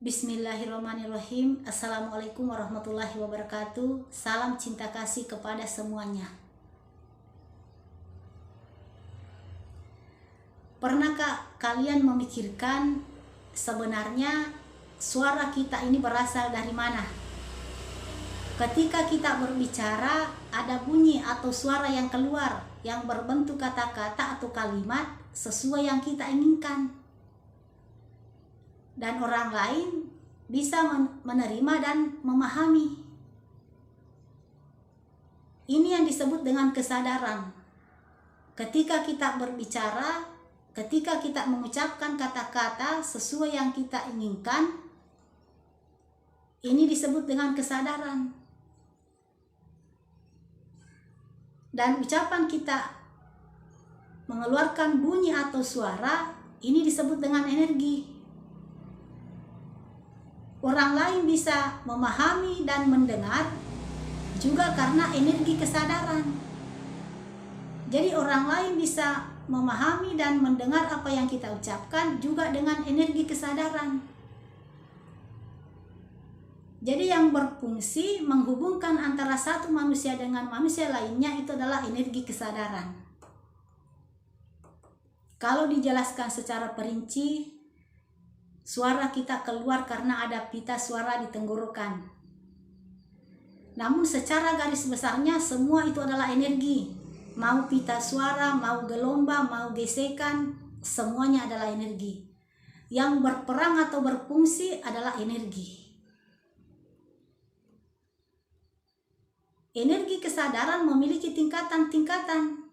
Bismillahirrahmanirrahim. Assalamualaikum warahmatullahi wabarakatuh. Salam cinta kasih kepada semuanya. Pernahkah kalian memikirkan sebenarnya suara kita ini berasal dari mana? Ketika kita berbicara, ada bunyi atau suara yang keluar yang berbentuk kata-kata atau kalimat sesuai yang kita inginkan. Dan orang lain bisa menerima dan memahami. Ini yang disebut dengan kesadaran. Ketika kita berbicara, ketika kita mengucapkan kata-kata sesuai yang kita inginkan, ini disebut dengan kesadaran. Dan ucapan kita mengeluarkan bunyi atau suara, ini disebut dengan energi. Orang lain bisa memahami dan mendengar juga karena energi kesadaran. Jadi orang lain bisa memahami dan mendengar apa yang kita ucapkan juga dengan energi kesadaran. Jadi yang berfungsi menghubungkan antara satu manusia dengan manusia lainnya itu adalah energi kesadaran. Kalau dijelaskan secara perinci, suara kita keluar karena ada pita suara di tenggorokan. Namun secara garis besarnya semua itu adalah energi. Mau pita suara, mau gelombang, mau gesekan, semuanya adalah energi. Yang berperang atau berfungsi adalah energi. Energi kesadaran memiliki tingkatan-tingkatan.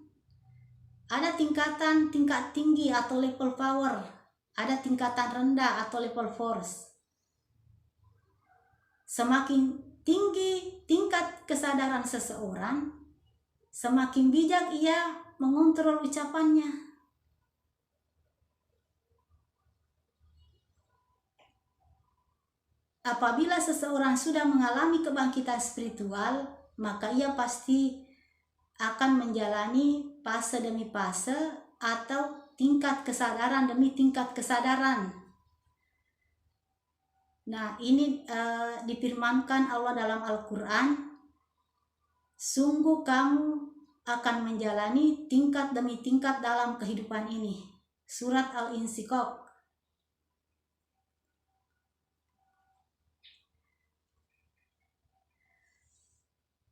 Ada tingkatan tingkat tinggi atau level power. Ada tingkatan rendah atau level force. Semakin tinggi tingkat kesadaran seseorang, semakin bijak ia mengontrol ucapannya. Apabila seseorang sudah mengalami kebangkitan spiritual, maka ia pasti akan menjalani fase demi fase atau tingkat kesadaran demi tingkat kesadaran. Nah, ini difirmankan Allah dalam Al-Quran, sungguh kamu akan menjalani tingkat demi tingkat dalam kehidupan ini. Surat Al-Insyiqaq.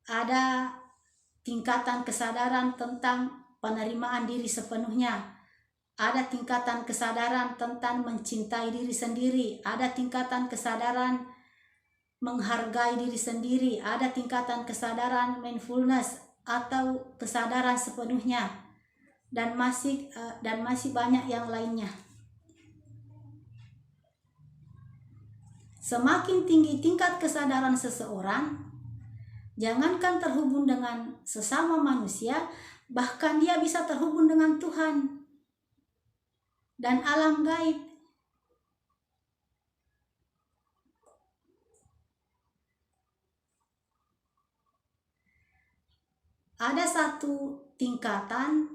Ada tingkatan kesadaran tentang penerimaan diri sepenuhnya. Ada tingkatan kesadaran tentang mencintai diri sendiri, ada tingkatan kesadaran menghargai diri sendiri, ada tingkatan kesadaran mindfulness atau kesadaran sepenuhnya, dan masih banyak yang lainnya. Semakin tinggi tingkat kesadaran seseorang, jangankan terhubung dengan sesama manusia, bahkan dia bisa terhubung dengan Tuhan dan alam gaib. Ada satu tingkatan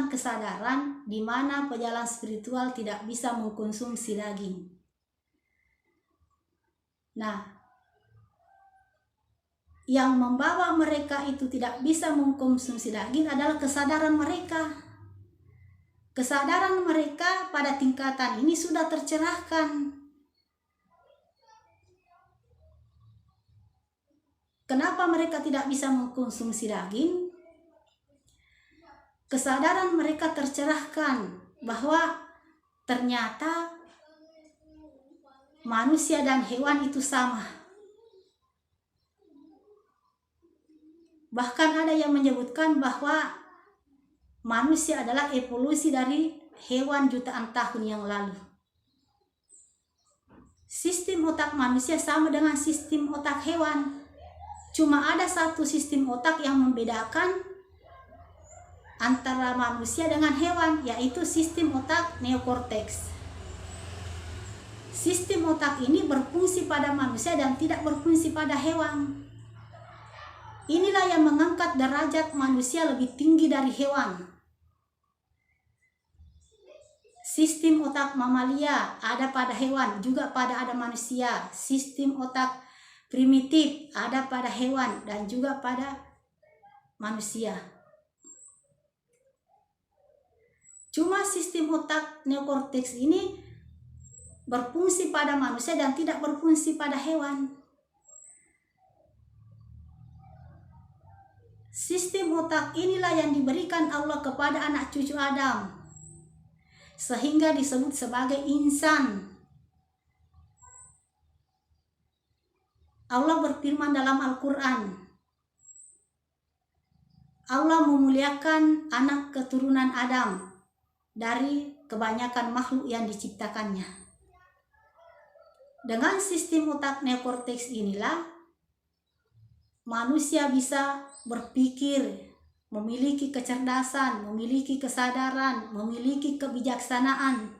kesadaran di mana pejalan spiritual tidak bisa mengkonsumsi daging. Nah, yang membawa mereka itu tidak bisa mengkonsumsi daging adalah kesadaran mereka. Kesadaran mereka pada tingkatan ini sudah tercerahkan. Kenapa mereka tidak bisa mengkonsumsi daging? Kesadaran mereka tercerahkan bahwa ternyata manusia dan hewan itu sama. Bahkan ada yang menyebutkan bahwa manusia adalah evolusi dari hewan jutaan tahun yang lalu. Sistem otak manusia sama dengan sistem otak hewan. Cuma ada satu sistem otak yang membedakan antara manusia dengan hewan, yaitu sistem otak neokorteks. Sistem otak ini berfungsi pada manusia dan tidak berfungsi pada hewan. Inilah yang mengangkat derajat manusia lebih tinggi dari hewan. Sistem otak mamalia ada pada hewan, juga ada manusia. Sistem otak primitif ada pada hewan dan juga pada manusia. Cuma sistem otak neokorteks ini berfungsi pada manusia dan tidak berfungsi pada hewan. Sistem otak inilah yang diberikan Allah kepada anak cucu Adam, sehingga disebut sebagai insan. Allah berfirman dalam Al-Quran, Allah memuliakan anak keturunan Adam dari kebanyakan makhluk yang diciptakannya. Dengan sistem otak neokorteks inilah manusia bisa berpikir, memiliki kecerdasan, memiliki kesadaran, memiliki kebijaksanaan.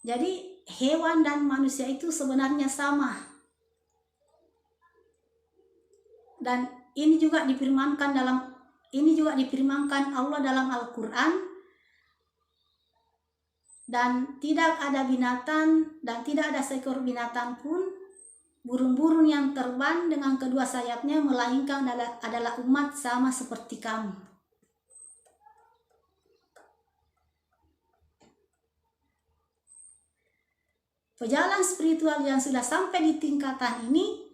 Jadi hewan dan manusia itu sebenarnya sama. Dan ini juga difirmankan Allah dalam Al-Quran, dan tidak ada binatang dan tidak ada seekor binatang pun, burung-burung yang terbang dengan kedua sayapnya, melainkan adalah umat sama seperti kamu. Pejalan spiritual yang sudah sampai di tingkatan ini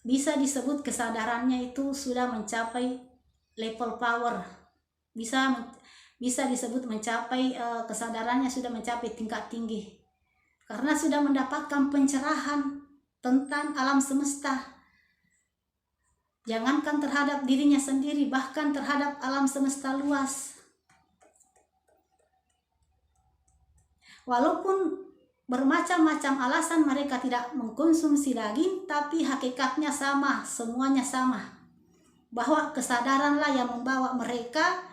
bisa disebut kesadarannya itu sudah mencapai level power. Bisa disebut mencapai kesadarannya sudah mencapai tingkat tinggi. Karena sudah mendapatkan pencerahan tentang alam semesta. Jangankan terhadap dirinya sendiri, bahkan terhadap alam semesta luas. Walaupun bermacam-macam alasan mereka tidak mengkonsumsi daging, tapi hakikatnya sama, semuanya sama. Bahwa kesadaranlah yang membawa mereka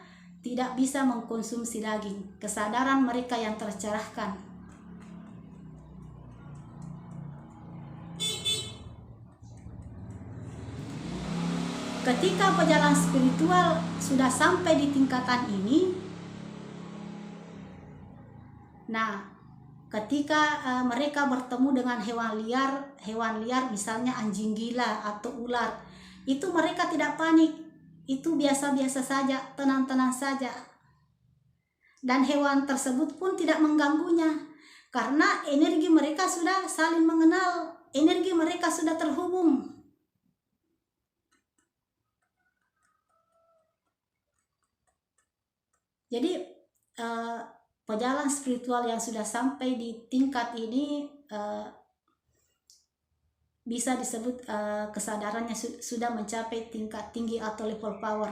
tidak bisa mengkonsumsi daging. Kesadaran mereka yang tercerahkan. Ketika pejalan spiritual sudah sampai di tingkatan ini, nah, ketika mereka bertemu dengan hewan liar misalnya anjing gila atau ular, itu mereka tidak panik, itu biasa-biasa saja, tenang-tenang saja. Dan hewan tersebut pun tidak mengganggunya, karena energi mereka sudah saling mengenal, energi mereka sudah terhubung. Jadi pejalan spiritual yang sudah sampai di tingkat ini bisa disebut kesadarannya sudah mencapai tingkat tinggi atau level power.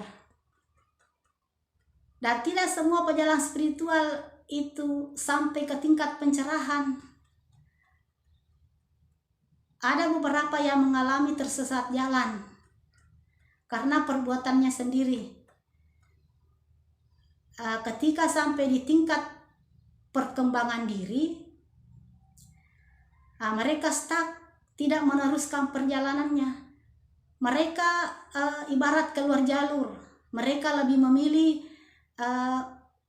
Dan tidak semua pejalan spiritual itu sampai ke tingkat pencerahan. Ada beberapa yang mengalami tersesat jalan karena perbuatannya sendiri. Ketika sampai di tingkat perkembangan diri, mereka stuck, tidak meneruskan perjalanannya. Mereka ibarat keluar jalur. Mereka lebih memilih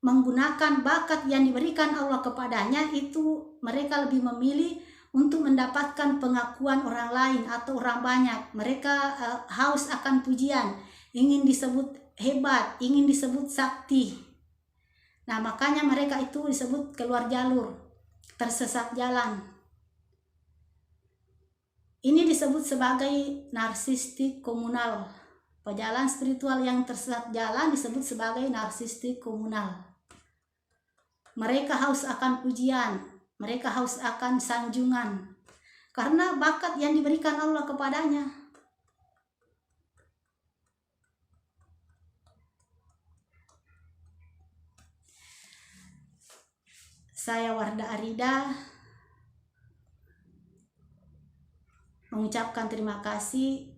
menggunakan bakat yang diberikan Allah kepadanya, itu mereka lebih memilih untuk mendapatkan pengakuan orang lain atau orang banyak. Mereka haus akan pujian, ingin disebut hebat, ingin disebut sakti. Nah, makanya mereka itu disebut keluar jalur, tersesat jalan. Ini disebut sebagai narsistik komunal. Pejalan spiritual yang tersesat jalan disebut sebagai narsistik komunal. Mereka haus akan pujian, mereka haus akan sanjungan, karena bakat yang diberikan Allah kepadanya. Saya Wardah Arida mengucapkan terima kasih.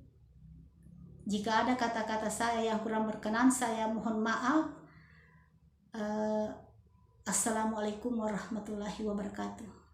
Jika ada kata-kata saya yang kurang berkenan, saya mohon maaf. Assalamualaikum warahmatullahi wabarakatuh.